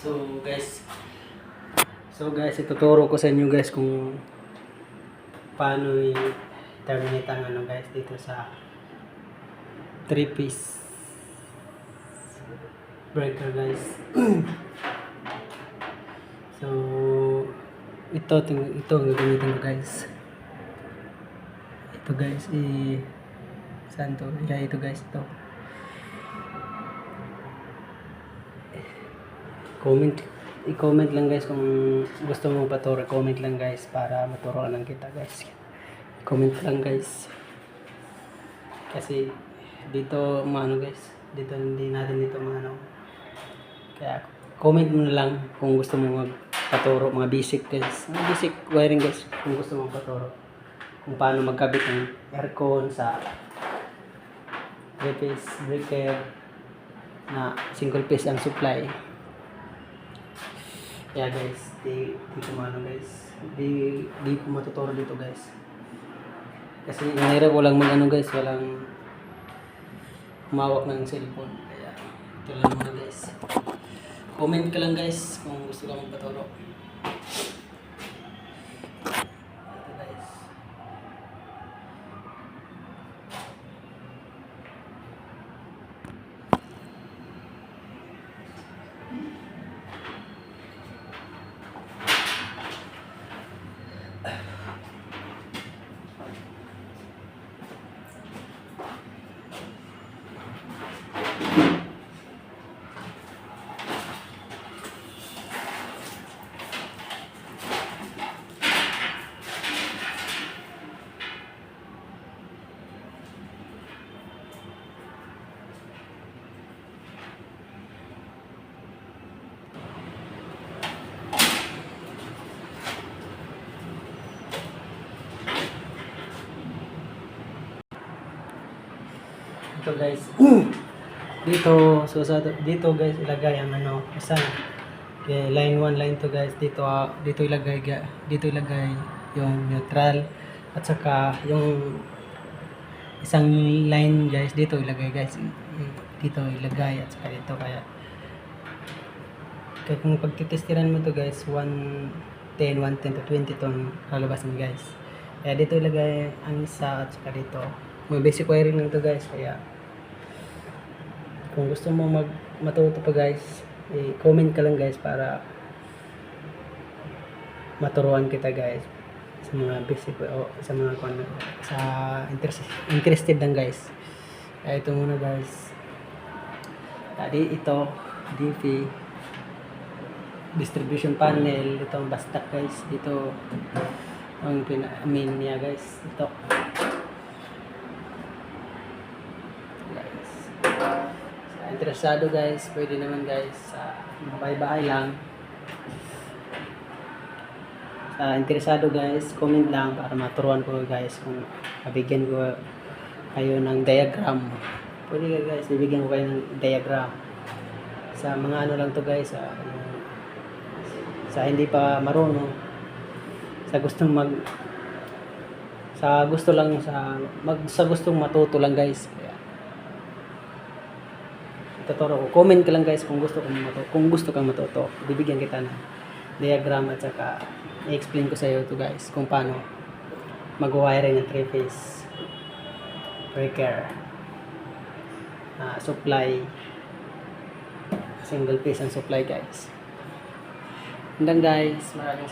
So guys, ituturo ko sa inyo guys kung paano i-terminate ang ano guys dito sa 3-piece breaker guys. So ito ang gagamitin ko guys. Ito guys, saan to? Yeah, ito guys, ito. I-comment lang guys kung gusto mong paturo. Comment lang guys para maturuan lang kita guys. Comment lang guys. Kasi dito maano guys. Dito hindi natin dito maano. Kaya comment mo na lang kung gusto mong magpaturo mga basic guys. Mga basic wiring guys kung gusto mong paturo. Kung paano magkabit ng aircon sa 3-piece breaker na single piece ang supply. Yeah guys, di ko maano guys. Di ko matuturo dito guys. Kasi mahirap walang mag-ano guys, walang humawak ng cellphone. Kaya ito lang muna guys. Comment ka lang guys kung gusto ka magpaturo. Ito guys. Ito guys. Dito guys ilagay ang ano, isa. Okay, line 1, line 2 guys. Dito ilagay yung neutral at saka yung isang line guys dito ilagay guys. Dito ilagay at saka dito kaya kung pagtitestiran mo to guys 110 to 20 tong kalabasan guys. Kaya dito ilagay ang isa at saka dito. May basic wiring lang to guys, kaya kung gusto mo matuto pa guys, comment ka lang guys para maturuan kita guys sa mga basic o sa mga sa interested lang guys. Kaya ito muna guys. Tadi ito DP distribution panel, ito ang bastak guys. Dito ang main niya guys. Ito interesado guys, pwede naman guys sa bahay-bahay lang. Sa interesado guys, comment lang para maturuan ko guys kung mabigyan ko kayo ng diagram. Pwede guys, bibigyan ko kayo ng diagram. Sa mga ano lang to guys, sa hindi pa marunong, sa gustong gustong matuto lang guys. Tuturo ko. Comment ka lang guys kung gusto kang matuto. Bibigyan kita ng diagram at saka i-explain ko sa iyo to guys kung paano mag-wiring ng 3-piece breaker. Supply single piece ang supply guys. Hanggang guys, maraming